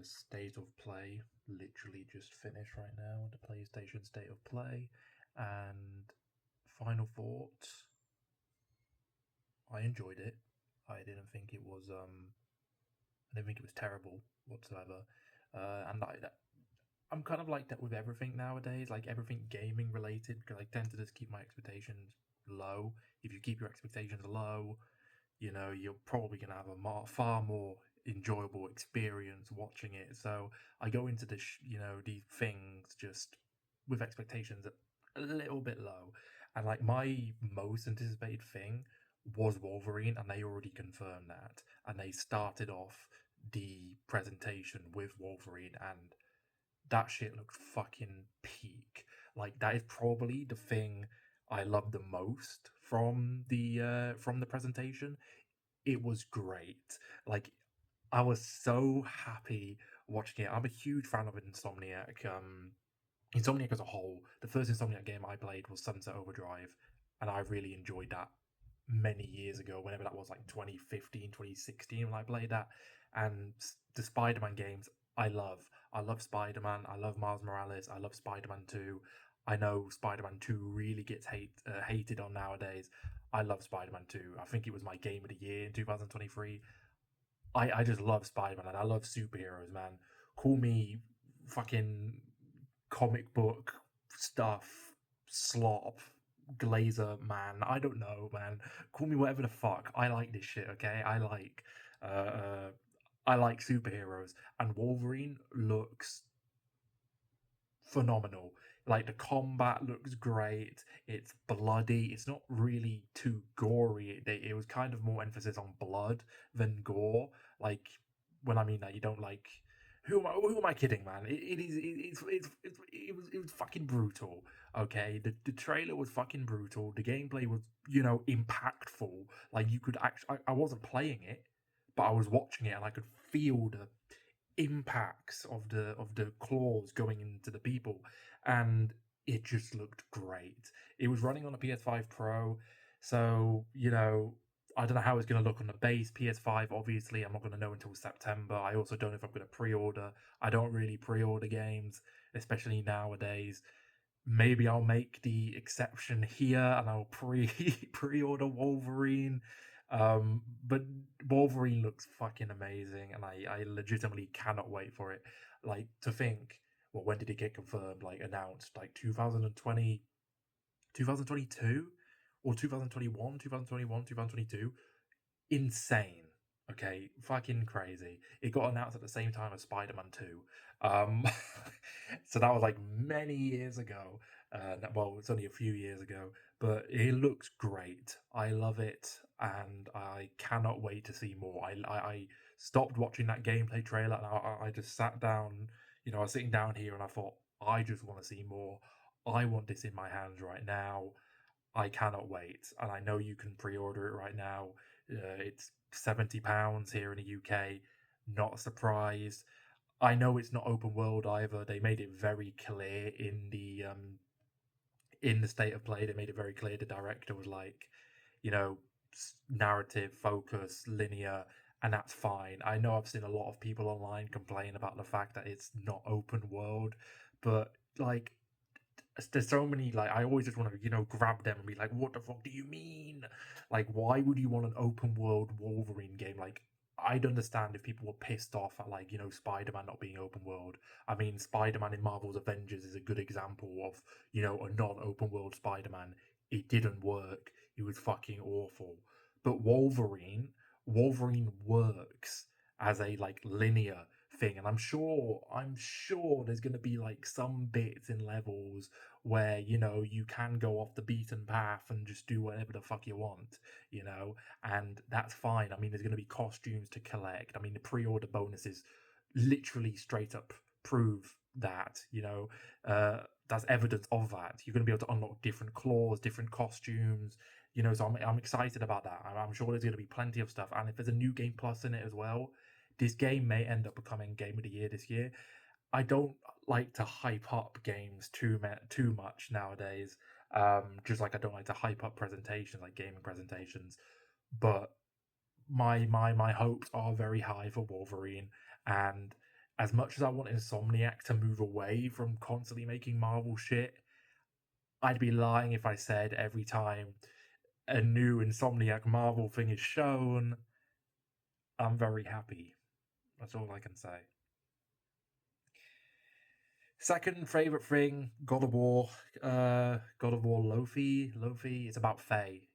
State of Play literally just finished right now, the PlayStation State of Play, and final thoughts. I enjoyed it. I didn't think it was I didn't think it was terrible whatsoever. And I'm kind of like that with everything nowadays, like everything gaming related, because I tend to just keep my expectations low. If you keep your expectations low, you're probably going to have a far more enjoyable experience watching it. So I go into these things just with expectations a little bit low. And like my most anticipated thing was Wolverine, and they already confirmed that. And they started off the presentation with Wolverine, and that shit looked fucking peak. Like that is probably the thing I love the most from the presentation. It was great. Like I was so happy watching it. I'm a huge fan of Insomniac. Insomniac as a whole. The first Insomniac game I played was Sunset Overdrive, and I really enjoyed that many years ago, whenever that was, like 2015, 2016, when I played that. And the Spider-Man games, I love. I love Spider-Man. I love Miles Morales. I love Spider-Man 2. I know Spider-Man 2 really gets hated on nowadays. I love Spider-Man 2. I think it was my game of the year in 2023. I just love Spider-Man and I love superheroes, man. Call me fucking comic book stuff, slop, glazer, man. I don't know, man. Call me whatever the fuck. I like this shit, okay? Uh, uh I like superheroes, and Wolverine looks phenomenal. Like the combat looks great. It's bloody. It's not really too gory. It was kind of more emphasis on blood than gore. Like when I mean that, you don't like. Who am I kidding, man? It was fucking brutal. Okay, the trailer was fucking brutal. The gameplay was impactful. Like you could actually, I wasn't playing it, but I was watching it and I could feel the impacts of the claws going into the people, and it just looked great. It was running on a PS5 Pro, so I don't know how it's going to look on the base PS5. Obviously, I'm not going to know until September. I also don't know if I'm going to pre-order. I don't really pre-order games, especially nowadays. Maybe I'll make the exception here and I'll pre-order Wolverine. But Wolverine looks fucking amazing, and I legitimately cannot wait for it. Like to think, well, when did it get confirmed? Like announced, like 2020, 2022, or 2021, 2021, 2022. Insane. Okay, fucking crazy. It got announced at the same time as Spider-Man 2. Um, so that was like many years ago. Well, it's only a few years ago, but it looks great. I love it, and I cannot wait to see more. I stopped watching that gameplay trailer, and I just sat down. I was sitting down here, and I thought, I just want to see more. I want this in my hands right now. I cannot wait, and I know you can pre-order it right now. It's £70 here in the UK. Not surprised. I know it's not open world either. They made it very clear in the state of play. They made it very clear. The director was like, narrative focus, linear, and that's fine. I know I've seen a lot of people online complain about the fact that it's not open world, but like there's so many, like I always just want to grab them and be like, what the fuck do you mean? Like why would you want an open world Wolverine game? Like I'd understand if people were pissed off at like Spider-Man not being open world. I mean, Spider-Man in Marvel's Avengers is a good example of a non-open world Spider-Man. It didn't work. It was fucking awful. But Wolverine works as a like linear thing, and I'm sure there's going to be like some bits in levels where you can go off the beaten path and just do whatever the fuck you want, and that's fine. I mean, there's going to be costumes to collect. I mean, the pre-order bonuses literally straight up prove that. That's evidence of that. You're going to be able to unlock different claws, different costumes. So I'm excited about that. I'm sure there's going to be plenty of stuff, and if there's a new game plus in it as well, this game may end up becoming game of the year this year. I don't like to hype up games too much nowadays. Just like I don't like to hype up presentations, like gaming presentations. But my hopes are very high for Wolverine, and As much as I want Insomniac to move away from constantly making Marvel shit, I'd be lying if I said every time a new Insomniac Marvel thing is shown, I'm very happy. That's all I can say. Second favorite thing, God of War. God of War Lofi. Lofi. It's about Faye.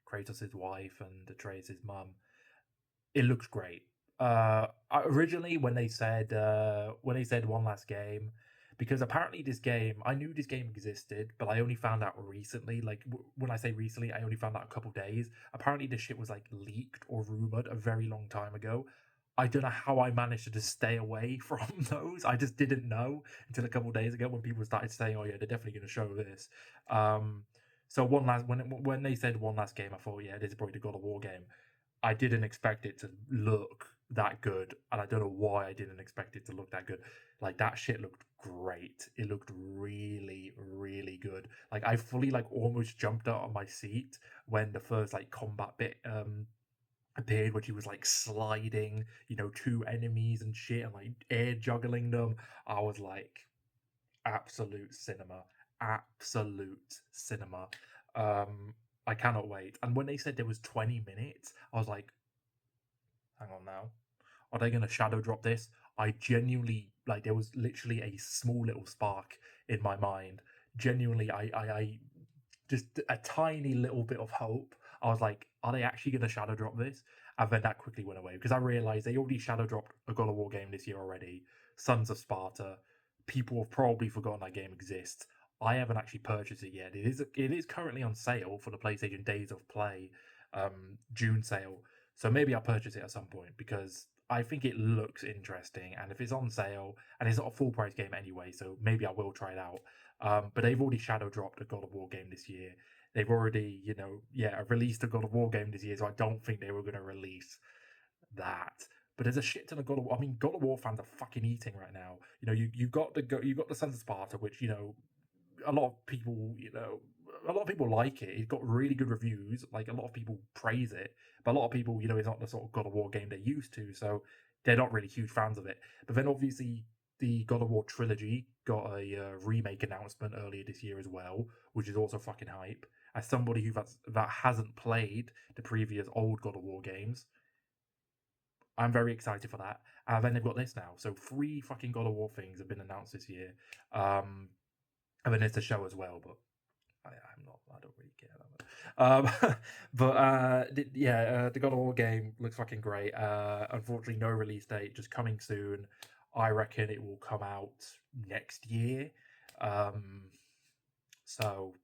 Kratos' wife and Atreus' mum. It looks great. Originally when they said one last game, because apparently this game, I knew this game existed, but I only found out recently. Like when I say recently, I only found out a couple days. Apparently this shit was like leaked or rumored a very long time ago. I don't know how I managed to just stay away from those. I just didn't know until a couple days ago when people started saying, "Oh yeah, they're definitely going to show this." Um, so one last when they said one last game, I thought, yeah, this is probably the God of War game. I didn't expect it to look that good, and I don't know why I didn't expect it to look that good. Like that shit looked great. It looked really, really good. Like I fully like almost jumped out of my seat when the first like combat bit appeared, when she was like sliding, two enemies and shit, and like air juggling them. I was like, absolute cinema, absolute cinema. I cannot wait. And when they said there was 20 minutes, I was like, hang on now. Are they going to shadow drop this? I genuinely, like, there was literally a small little spark in my mind. Genuinely, I just a tiny little bit of hope. I was like, are they actually going to shadow drop this? And then that quickly went away because I realized they already shadow dropped a God of War game this year already. Sons of Sparta. People have probably forgotten that game exists. I haven't actually purchased it yet. It is currently on sale for the PlayStation Days of Play June sale. So maybe I'll purchase it at some point because I think it looks interesting. And if it's on sale, and it's not a full price game anyway, so maybe I will try it out. But they've already shadow dropped a God of War game this year. They've already, released a God of War game this year. So I don't think they were going to release that. But there's a shit ton of God of War. I mean, God of War fans are fucking eating right now. You got the Sons of Sparta, which a lot of people, a lot of people like it. It got really good reviews. Like a lot of people praise it, but a lot of people, it's not the sort of God of War game they're used to, so they're not really huge fans of it. But then obviously the God of War trilogy got a remake announcement earlier this year as well, which is also fucking hype. As somebody that hasn't played the previous old God of War games, I'm very excited for that. And then they've got this now, so three fucking God of War things have been announced this year. And then there's the show as well, but I'm not. I don't really care that much. The God of War game looks fucking great. Unfortunately, no release date, just coming soon. I reckon it will come out next year. Um, so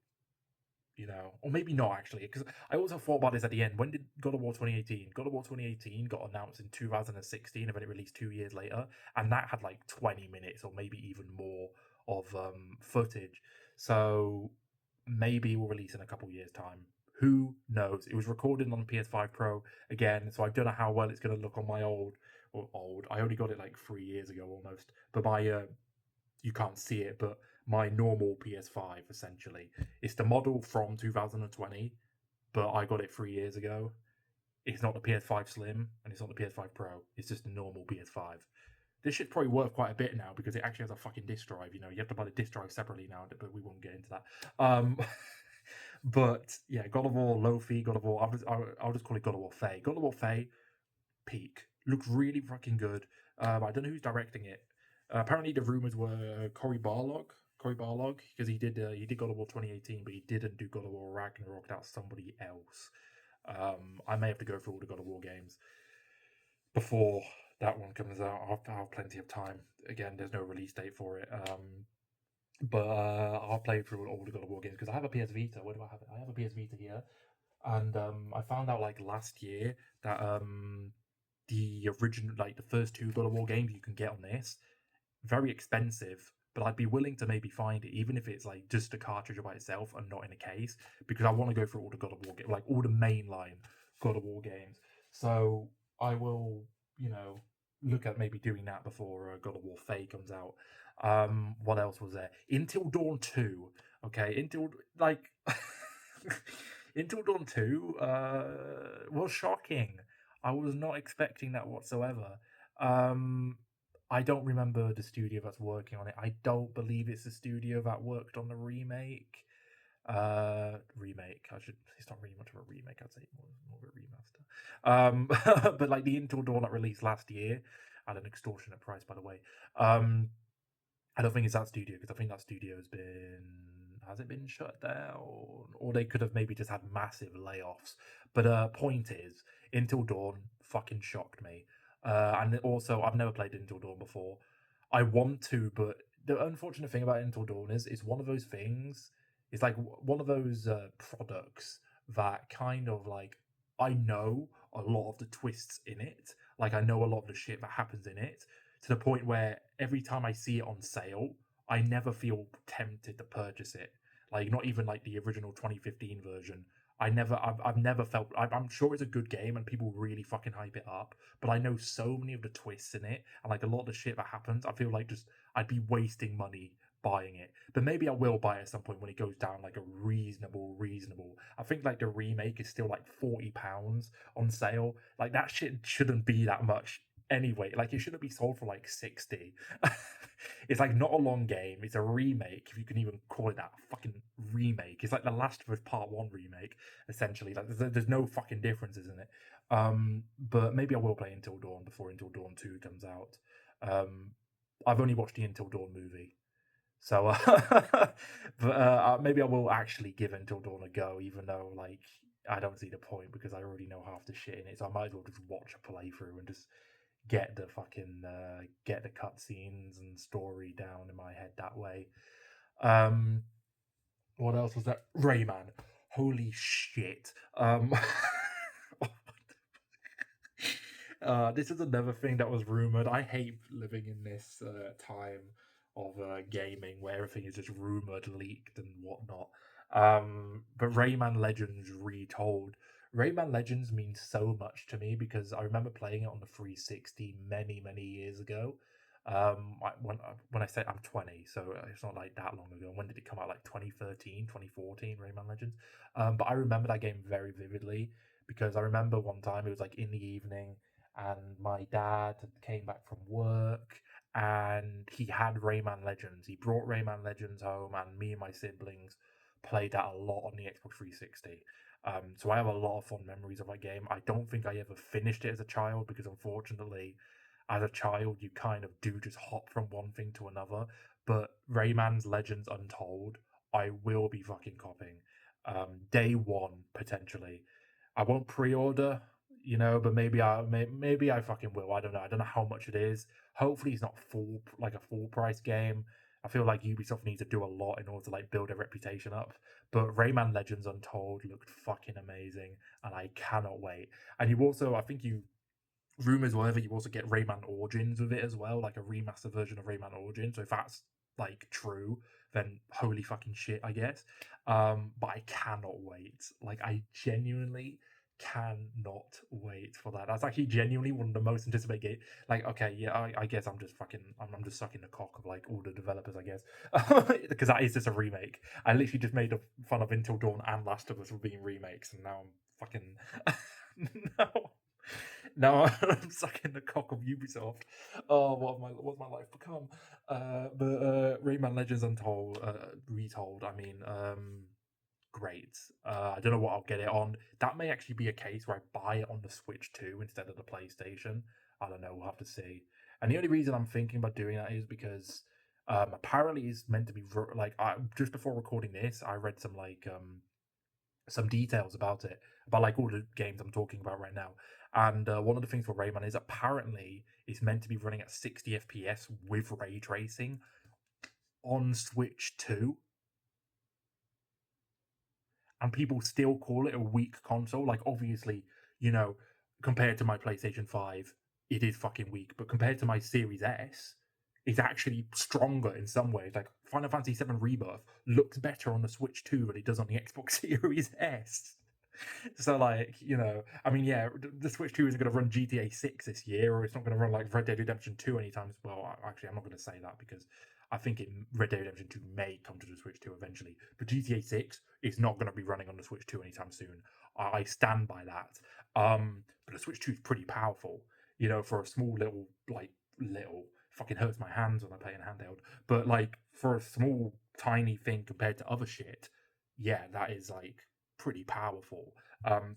or maybe not actually, because I also thought about this at the end. When did God of War 2018? God of War 2018 got announced in 2016, and then it released 2 years later, and that had like 20 minutes or maybe even more of footage. So maybe we'll release in a couple years' time. Who knows? It was recorded on PS5 Pro again, so I don't know how well it's going to look on my old. I only got it like 3 years ago almost, but my you can't see it, but my normal PS5 essentially. It's the model from 2020, but I got it 3 years ago. It's not the PS5 Slim and it's not the PS5 Pro. It's just a normal PS5. This shit's probably worth quite a bit now because it actually has a fucking disk drive. You have to buy the disk drive separately now, but we won't get into that. But yeah, God of War Lofi, God of War. I'll just call it God of War Faye. God of War Faye, peak. Looks really fucking good. I don't know who's directing it. Apparently, the rumors were Cory Barlog. Cory Barlog, because he did God of War 2018, but he didn't do God of War Ragnarok. That's somebody else. I may have to go through all the God of War games before that one comes out. I'll have plenty of time. Again, there's no release date for it. But I'll play through all the God of War games because I have a PS Vita. Where do I have it? I have a PS Vita here, and I found out like last year that the original, like the first two God of War games you can get on this, very expensive, but I'd be willing to maybe find it, even if it's like just a cartridge by itself and not in a case, because I want to go through all the God of War games, like all the mainline God of War games. So I will, look at maybe doing that before God of War Faye comes out. What else was there? Until Dawn 2. Okay, until like Until Dawn 2 was shocking. I was not expecting that whatsoever. Um, I don't remember the studio that's working on it. I don't believe it's the studio that worked on the remake. Remake. I should. It's not really much of a remake. I'd say more of a remaster. But like the Until Dawn that released last year at an extortionate price, by the way. Um, I don't think it's that studio because I think that studio has it been shut down, or they could have maybe just had massive layoffs. But point is, Until Dawn fucking shocked me. And also, I've never played Until Dawn before. I want to, but the unfortunate thing about Until Dawn is it's one of those things. It's like one of those products that kind of like I know a lot of the twists in it. Like I know a lot of the shit that happens in it, to the point where every time I see it on sale, I never feel tempted to purchase it. Like not even like the original 2015 version. I've never felt. I'm sure it's a good game and people really fucking hype it up, but I know so many of the twists in it and like a lot of the shit that happens. I feel like just I'd be wasting money buying it. But maybe I will buy it at some point when it goes down like a reasonable. I think like the remake is still like £40 on sale. Like that shit shouldn't be that much anyway. Like it shouldn't be sold for like 60. It's like not a long game. It's a remake, if you can even call it that. Fucking remake. It's like the Last of Us Part One remake, essentially. Like there's no fucking differences in it. But maybe I will play Until Dawn before Until Dawn 2 comes out. Um, I've only watched the Until Dawn movie, so but maybe I will actually give Until Dawn a go, even though like I don't see the point because I already know half the shit in it. So I might as well just watch a playthrough and just get the cutscenes and story down in my head that way. Um, what else was that? Rayman. Holy shit. This is another thing that was rumored. I hate living in this time of gaming where everything is just rumored, leaked, and whatnot. But Rayman Legends retold. Rayman Legends means so much to me because I remember playing it on the 360 many years ago. When I say I'm 20, so it's not like that long ago. When did it come out? Like 2013, 2014, Rayman Legends. But I remember that game very vividly because I remember one time it was like in the evening and my dad came back from work and he had Rayman Legends. He brought Rayman Legends home, and me and my siblings played that a lot on the Xbox 360. So I have a lot of fond memories of that game. I don't think I ever finished it as a child because, unfortunately, as a child, you kind of do just hop from one thing to another. But Rayman's Legends Untold, I will be fucking copying. Day one, potentially. I won't pre-order, but maybe I fucking will. I don't know. I don't know how much it is. Hopefully, it's not like a full price game. I feel like Ubisoft needs to do a lot in order to like build a reputation up. But Rayman Legends Untold looked fucking amazing, and I cannot wait. And you also, I think you rumors were that you also get Rayman Origins with it as well, like a remaster version of Rayman Origins. So if that's like true, then holy fucking shit, I guess. But I cannot wait. Like I genuinely cannot wait for that. That's actually genuinely one of the most anticipated games. Like, okay, yeah, I guess I'm just sucking the cock of like all the developers, I guess, because that is just a remake. I literally just made fun of Until Dawn and Last of Us for being remakes, and now I'm fucking now now I'm sucking the cock of Ubisoft. Oh, what's my life become? But Rayman Legends Untold, retold. I mean, great. I don't know what I'll get it on. That may actually be a case where I buy it on the Switch 2 instead of the PlayStation. I don't know. We'll have to see. And the only reason I'm thinking about doing that is because apparently it's meant to be just before recording this, I read some details about it, about like all the games I'm talking about right now. And one of the things for Rayman is apparently it's meant to be running at 60 FPS with ray tracing on Switch 2, and people still call it a weak console. Like, obviously, you know, compared to my PlayStation 5, it is fucking weak, but compared to my Series S, it's actually stronger in some ways. Like, Final Fantasy VII Rebirth looks better on the Switch 2 than it does on the Xbox Series S. So, like, I mean, yeah, the Switch 2 isn't going to run GTA 6 this year, or it's not going to run like Red Dead Redemption 2 anytime. Well, actually, I'm not going to say that because I think Red Dead Redemption 2 may come to the Switch 2 eventually. But GTA 6 is not going to be running on the Switch 2 anytime soon. I stand by that. But the Switch 2 is pretty powerful, for a small little, little fucking hurts my hands when I play in handheld. But like for a small tiny thing compared to other shit, yeah, that is like pretty powerful.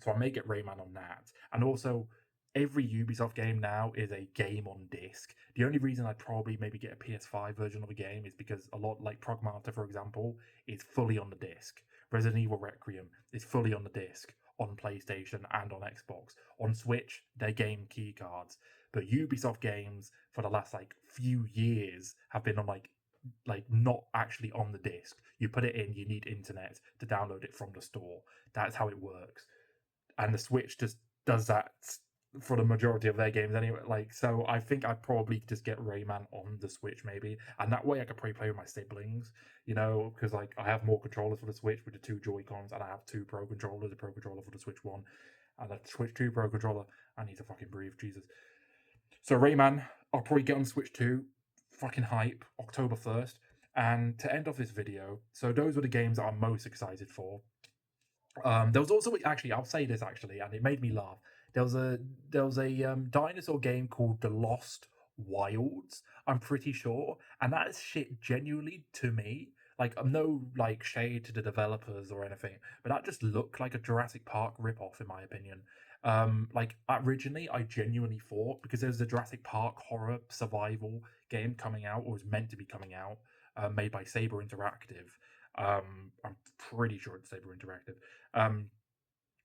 So I may get Rayman on that. And also, every Ubisoft game now is a game on disc. The only reason I'd probably maybe get a PS5 version of a game is because a lot, like Pragmata, for example, is fully on the disc. Resident Evil Requiem is fully on the disc on PlayStation and on Xbox. On Switch, they're game key cards. But Ubisoft games for the last like few years have been on like not actually on the disc. You put it in, you need internet to download it from the store. That's how it works. And the Switch just does that for the majority of their games anyway. Like, so I think I'd probably just get Rayman on the Switch maybe, and that way I could probably play with my siblings, because like I have more controllers for the Switch with the two Joy Cons, and I have two Pro controllers, a Pro controller for the Switch One, and a Switch Two Pro controller. I need to fucking breathe, Jesus. So Rayman, I'll probably get on Switch Two. Fucking hype, October 1st. And to end off this video, so those were the games that I'm most excited for. There was also actually, I'll say this actually, and it made me laugh. There was a dinosaur game called The Lost Wilds. I'm pretty sure, and that is shit. Genuinely, to me, like I'm no like shade to the developers or anything, but that just looked like a Jurassic Park ripoff, in my opinion. Like originally, I genuinely thought because there's a Jurassic Park horror survival game coming out, or was meant to be coming out, made by Saber Interactive. I'm pretty sure it's Saber Interactive, um,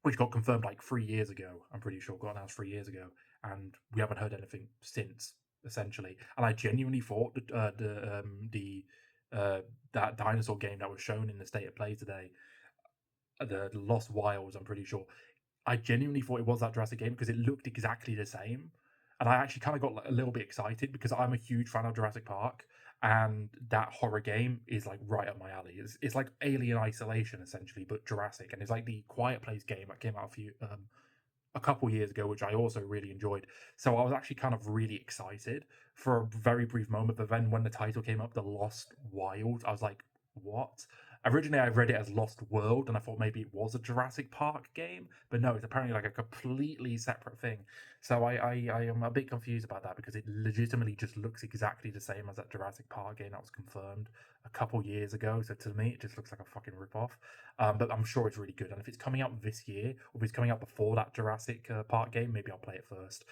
which got confirmed like 3 years ago. I'm pretty sure got announced 3 years ago, and we haven't heard anything since. Essentially, and I genuinely thought that the that dinosaur game that was shown in the state of play today, the Lost Wilds, I'm pretty sure. I genuinely thought it was that Jurassic game because it looked exactly the same, and I actually kind of got like, a little bit excited because I'm a huge fan of Jurassic Park, and that horror game is like right up my alley. It's like Alien Isolation essentially, but Jurassic, and it's like the Quiet Place game that came out a couple years ago, which I also really enjoyed. So I was actually kind of really excited for a very brief moment. But then when the title came up, The Lost Wild, I was like, what? Originally, I read it as Lost World, and I thought maybe it was a Jurassic Park game, but no, it's apparently like a completely separate thing. So I am a bit confused about that because it legitimately just looks exactly the same as that Jurassic Park game that was confirmed a couple years ago. So to me, it just looks like a fucking ripoff. But I'm sure it's really good. And if it's coming out this year, or if it's coming out before that Jurassic Park game, maybe I'll play it first.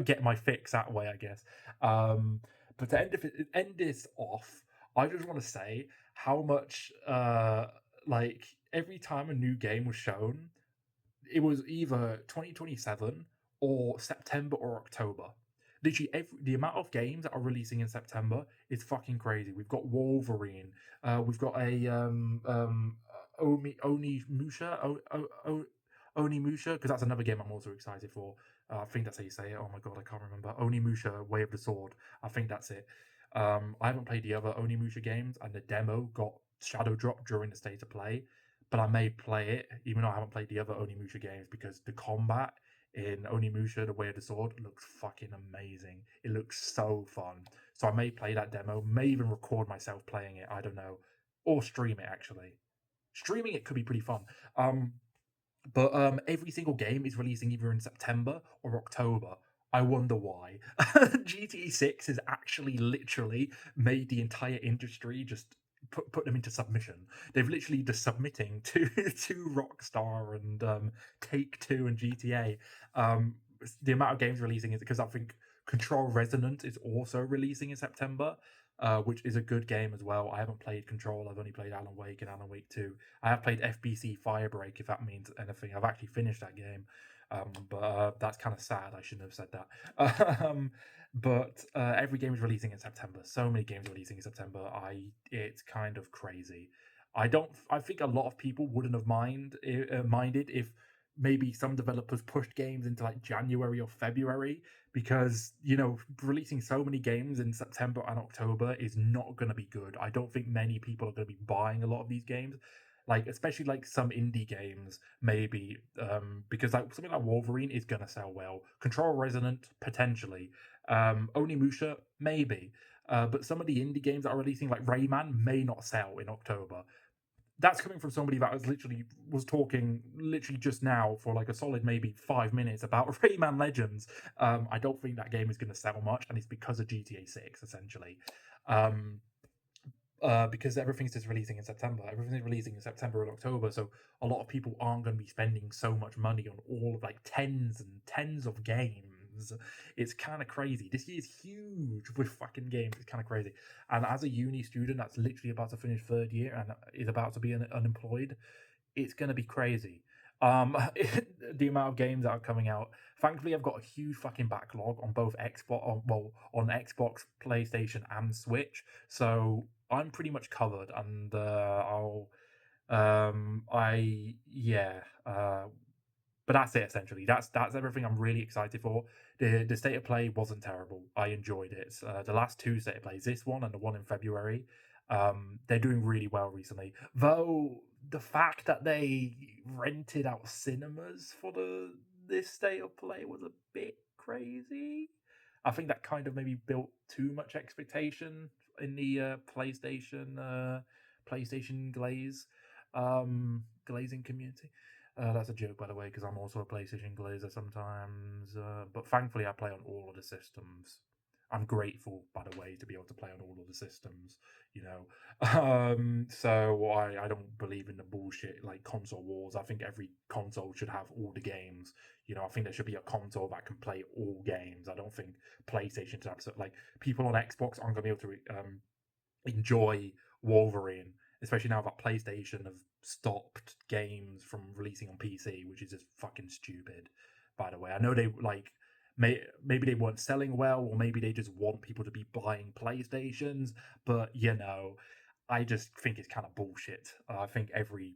Get my fix that way, I guess. But to end this off, I just want to say how much, like, every time a new game was shown, it was either 2027 or September or October. Literally, the amount of games that are releasing in September is fucking crazy. We've got Wolverine. We've got a Oni Musha. Oni Musha, because that's another game I'm also excited for. I think that's how you say it. Oh my god, I can't remember. Oni Musha, Way of the Sword. I think that's it. I haven't played the other Onimusha games, and the demo got shadow dropped during the state of play. But I may play it, even though I haven't played the other Onimusha games, because the combat in Onimusha, The Way of the Sword, looks fucking amazing. It looks so fun. So I may play that demo, may even record myself playing it. I don't know, or stream it actually. Streaming it could be pretty fun. But every single game is releasing either in September or October. I wonder why. GTA 6 has actually literally made the entire industry just put them into submission. They've literally just submitting to to Rockstar and Take Two and GTA. Um, the amount of games releasing is because I think Control Resonant is also releasing in September, which is a good game as well. I haven't played Control. I've only played Alan Wake and Alan Wake 2. I have played FBC Firebreak, if that means anything. I've actually finished that game, but that's kind of sad. I shouldn't have said that. But every game is releasing in September. So many games are releasing in September. It's kind of crazy. I don't. I think a lot of people wouldn't have minded if maybe some developers pushed games into like January or February because releasing so many games in September and October is not going to be good. I don't think many people are going to be buying a lot of these games, like especially like some indie games maybe, because like something like Wolverine is going to sell well, Control Resonant potentially, Onimusha maybe, but some of the indie games that are releasing like Rayman may not sell in October. that's coming from somebody that was talking literally just now for like a solid maybe 5 minutes about Rayman Legends. I don't think that game is going to sell much, and it's because of GTA 6 essentially. Um, because everything's just releasing in September. Everything's releasing in September and October, so a lot of people aren't going to be spending so much money on all of like tens and tens of games. It's kind of crazy. This year's huge with fucking games. It's kind of crazy. And as a uni student that's literally about to finish third year and is about to be unemployed, it's going to be crazy. The amount of games that are coming out. Thankfully, I've got a huge fucking backlog on both on Xbox, PlayStation, and Switch. So I'm pretty much covered, and I yeah. But that's it essentially. That's everything I'm really excited for. The state of play wasn't terrible. I enjoyed it. The last two state of plays, this one and the one in February, they're doing really well recently. Though the fact that they rented out cinemas for this state of play was a bit crazy. I think that kind of maybe built too much expectation in the PlayStation glazing community. That's a joke, by the way, because I'm also a PlayStation glazer sometimes. But thankfully, I play on all of the systems. I'm grateful, by the way, to be able to play on all of the systems. You know, so I don't believe in the bullshit like console wars. I think every console should have all the games. You know, I think there should be a console that can play all games. I don't think PlayStation should have like people on Xbox aren't going to be able to enjoy Wolverine, especially now that PlayStation have stopped games from releasing on PC, which is just fucking stupid. By the way, I know they like maybe they weren't selling well, or maybe they just want people to be buying PlayStations. But I just think it's kind of bullshit. I think every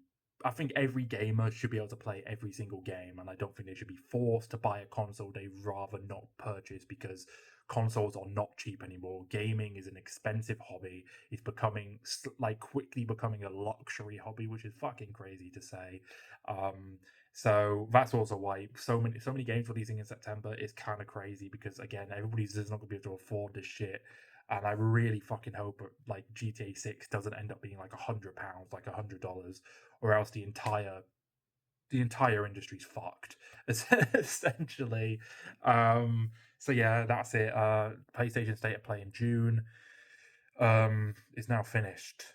gamer should be able to play every single game, and I don't think they should be forced to buy a console they'd rather not purchase because consoles are not cheap anymore. Gaming is an expensive hobby. It's becoming like quickly becoming a luxury hobby, which is fucking crazy to say. Um, so that's also why so many games releasing in September is kind of crazy because again, everybody's just not gonna be able to afford this shit. And I really fucking hope like GTA 6 doesn't end up being like £100, like $100, or else the entire industry's fucked essentially. So yeah, that's it. PlayStation State of Play in June is now finished.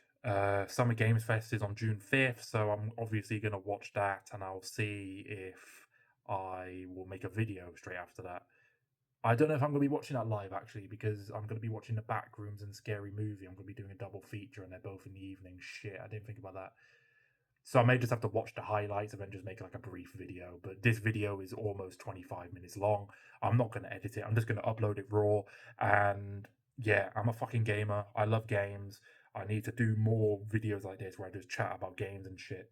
Summer Games Fest is on June 5th, so I'm obviously gonna watch that, and I'll see if I will make a video straight after that. I don't know if I'm gonna be watching that live actually, because I'm gonna be watching the Backrooms and Scary Movie. I'm gonna be doing a double feature, and they're both in the evening. Shit, I didn't think about that. So I may just have to watch the highlights and then just make like a brief video. But this video is almost 25 minutes long. I'm not going to edit it. I'm just going to upload it raw. And yeah, I'm a fucking gamer. I love games. I need to do more videos like this where I just chat about games and shit.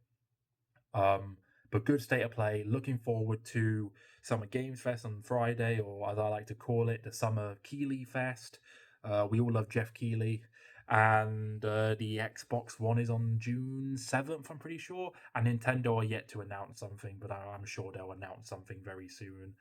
Um, but good state of play. Looking forward to Summer Games Fest on Friday, or as I like to call it, the Summer Keeley Fest. We all love Jeff Keeley. And the Xbox One is on June 7th, I'm pretty sure. And Nintendo are yet to announce something, but I'm sure they'll announce something very soon.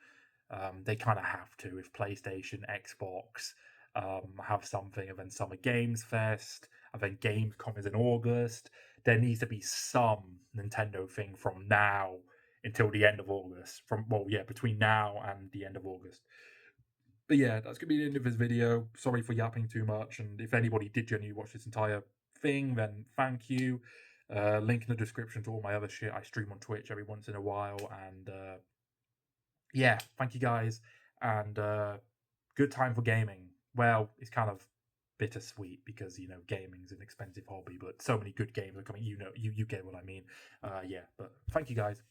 They kind of have to if PlayStation, Xbox have something, and then Summer Games Fest, and then Gamescom is in August. There needs to be some Nintendo thing from now until the end of August. Between now and the end of August. But yeah, that's gonna be the end of this video. Sorry for yapping too much, and if anybody did genuinely watch this entire thing, then thank you. Link in the description to all my other shit. I stream on Twitch every once in a while, and yeah, thank you guys, and good time for gaming. Well, it's kind of bittersweet because gaming's an expensive hobby, but so many good games are coming. You get what I mean. Yeah, but thank you guys.